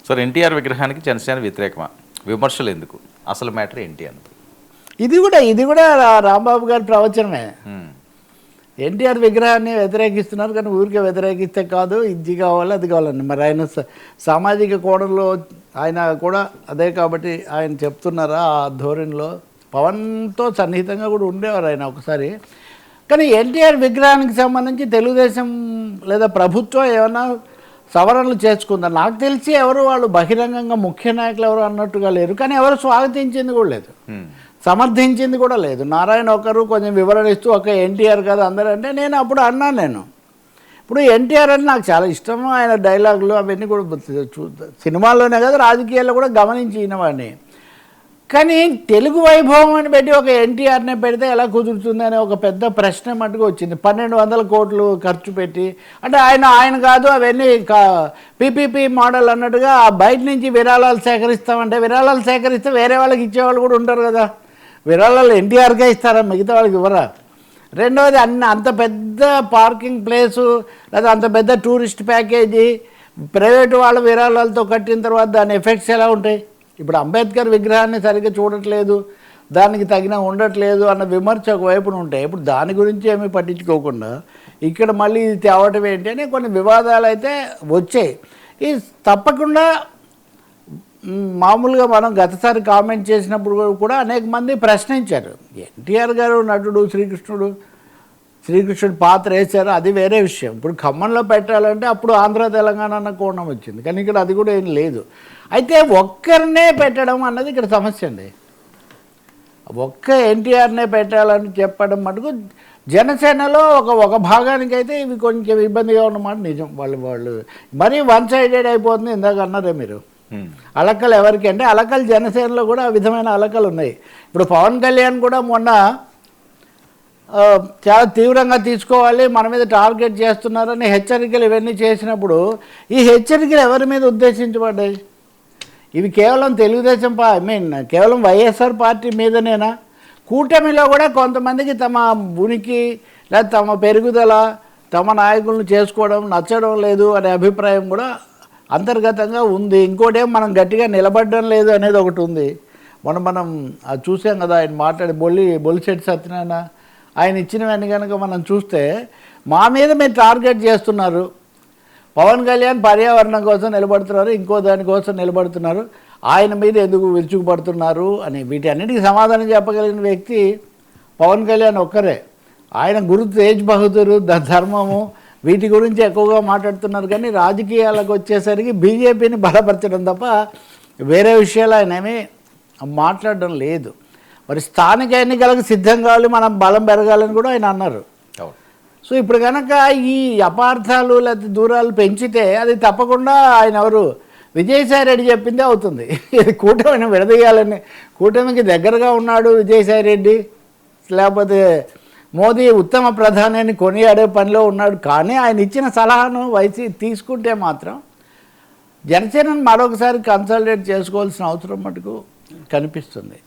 Sir NTR విగ్రహానికి జనసేన వ్యతిరేకమా? విమర్శలు ఎందుకు? అసలు మ్యాటర్ ఏంటి అన్నది ఇది కూడా రాంబాబు గారి ప్రవచనమే. ఎన్టీఆర్ విగ్రహాన్ని వ్యతిరేకిస్తున్నారు, కానీ ఊరికే వ్యతిరేకిస్తే కాదు, ఇది కావాలి అది కావాలండి. మరి ఆయన సామాజిక కోణంలో ఆయన కూడా అదే కాబట్టి ఆయన చెప్తున్నారా ఆ ధోరణిలో. పవన్తో సన్నిహితంగా కూడా ఉండేవారు ఆయన ఒకసారి. కానీ ఎన్టీఆర్ విగ్రహానికి సంబంధించి తెలుగుదేశం లేదా ప్రభుత్వం ఏమైనా సవరణలు చేసుకుందా? నాకు తెలిసి ఎవరు వాళ్ళు బహిరంగంగా ముఖ్య నాయకులు ఎవరు అన్నట్టుగా లేరు, కానీ ఎవరు స్వాగతించింది కూడా లేదు, సమర్థించింది కూడా లేదు. నారాయణ ఒకరు కొంచెం వివరణ ఇస్తూ ఒక ఎన్టీఆర్ కదా అందరూ అంటే నేను అప్పుడు అన్నాను. నేను ఇప్పుడు ఎన్టీఆర్ అంటే నాకు చాలా ఇష్టము, ఆయన డైలాగులు అవన్నీ కూడా సినిమాల్లోనే కదా రాజకీయాల్లో కూడా గమనించి వినవాడిని. కానీ తెలుగు వైభవం అని పెట్టి ఒక ఎన్టీఆర్నే పెడితే ఎలా కుదురుతుంది అనే ఒక పెద్ద ప్రశ్న మటుకు వచ్చింది. 1200 కోట్లు ఖర్చు పెట్టి అంటే ఆయన కాదు అవన్నీ పీపీపీ మోడల్ అన్నట్టుగా బయట నుంచి విరాళాలు సేకరిస్తామంటే విరాళాలు సేకరిస్తే వేరే వాళ్ళకి ఇచ్చేవాళ్ళు కూడా ఉంటారు కదా. విరాళాలు ఎన్టీఆర్కే ఇస్తారా, మిగతా వాళ్ళకి ఇవ్వరా? రెండవది అంత పెద్ద పార్కింగ్ ప్లేసు లేదా అంత పెద్ద టూరిస్ట్ ప్యాకేజీ ప్రైవేటు వాళ్ళ విరాళాలతో కట్టిన తర్వాత దాని ఎఫెక్ట్స్ ఎలా ఉంటాయి? ఇప్పుడు అంబేద్కర్ విగ్రహాన్ని సరిగ్గా చూడట్లేదు, దానికి తగిన ఉండట్లేదు అన్న విమర్శ ఒకవైపున ఉంటాయి. ఇప్పుడు దాని గురించి ఏమీ పట్టించుకోకుండా ఇక్కడ మళ్ళీ ఇది తేవటం ఏంటి అని కొన్ని వివాదాలు అయితే వచ్చాయి. ఈ తప్పకుండా మామూలుగా మనం గతసారి కామెంట్ చేసినప్పుడు కూడా అనేక మంది ప్రశ్నించారు. ఎన్టీఆర్ గారు నటుడు, శ్రీకృష్ణుడు పాత్ర వేశారు, అది వేరే విషయం. ఇప్పుడు ఖమ్మంలో పెట్టాలంటే అప్పుడు ఆంధ్ర తెలంగాణ అన్న కోణం వచ్చింది, కానీ ఇక్కడ అది కూడా ఏం లేదు. అయితే ఒక్కరినే పెట్టడం అన్నది ఇక్కడ సమస్య అండి. ఒక్క ఎన్టీఆర్నే పెట్టాలని చెప్పడం మటుకు జనసేనలో ఒక భాగానికైతే ఇవి కొంచెం ఇబ్బందిగా ఉన్నమాట నిజం. వాళ్ళు మరీ వన్ సైడెడ్ అయిపోతుంది. ఇందాక అన్నారే మీరు అలకలు ఎవరికి అంటే అలకలు జనసేనలో కూడా ఆ విధమైన అలకలు ఉన్నాయి. ఇప్పుడు పవన్ కళ్యాణ్ కూడా మొన్న చాలా తీవ్రంగా తీసుకోవాలి, మన మీద టార్గెట్ చేస్తున్నారని హెచ్చరికలు ఇవన్నీ చేసినప్పుడు ఈ హెచ్చరికలు ఎవరి మీద ఉద్దేశించబడ్డాయి? ఇవి కేవలం తెలుగుదేశం కేవలం వైఎస్ఆర్ పార్టీ మీదనేనా? కూటమిలో కూడా కొంతమందికి తమ ఉనికి లేదా తమ పెరుగుదల, తమ నాయకులను చేసుకోవడం నచ్చడం లేదు అనే అభిప్రాయం కూడా అంతర్గతంగా ఉంది. ఇంకోటేం మనం గట్టిగా నిలబడడం లేదు అనేది ఒకటి ఉంది. మనం అది చూసాం కదా, ఆయన మాట్లాడి బొలిశెట్టి సత్యనారాయణ ఆయన ఇచ్చినవన్నీ కనుక మనం చూస్తే మా మీద మీరు టార్గెట్ చేస్తున్నారు, పవన్ కళ్యాణ్ పర్యావరణం కోసం నిలబడుతున్నారు, ఇంకో దానికోసం నిలబడుతున్నారు, ఆయన మీద ఎందుకు విరుచుకుపడుతున్నారు అని వీటి అన్నిటికీ సమాధానం చెప్పగలిగిన వ్యక్తి పవన్ కళ్యాణ్ ఒక్కరే. ఆయన గురు తేజ్ బహదూర్, ధర్మము వీటి గురించి ఎక్కువగా మాట్లాడుతున్నారు. కానీ రాజకీయాలకు వచ్చేసరికి బీజేపీని బలపరచడం తప్ప వేరే విషయాలు ఆయన ఏమీ మాట్లాడడం లేదు. మరి స్థానిక ఎన్నికలకు సిద్ధం కావాలి, మనం బలం పెరగాలని కూడా ఆయన అన్నారు. సో ఇప్పుడు కనుక ఈ అపార్థాలు లేకపోతే దూరాలు పెంచితే అది తప్పకుండా ఆయన ఎవరు విజయసాయి రెడ్డి చెప్పిందే అవుతుంది. ఇది కూటమిని విడదీయాలని, కూటమికి దగ్గరగా ఉన్నాడు విజయసాయి రెడ్డి, లేకపోతే మోదీ ఉత్తమ ప్రధాని అని కొనియాడే పనిలో ఉన్నాడు. కానీ ఆయన ఇచ్చిన సలహాను తీసుకుంటే మాత్రం జనసేనను మరొకసారి కన్సల్టేట్ చేసుకోవాల్సిన అవసరం మటుకు కనిపిస్తుంది.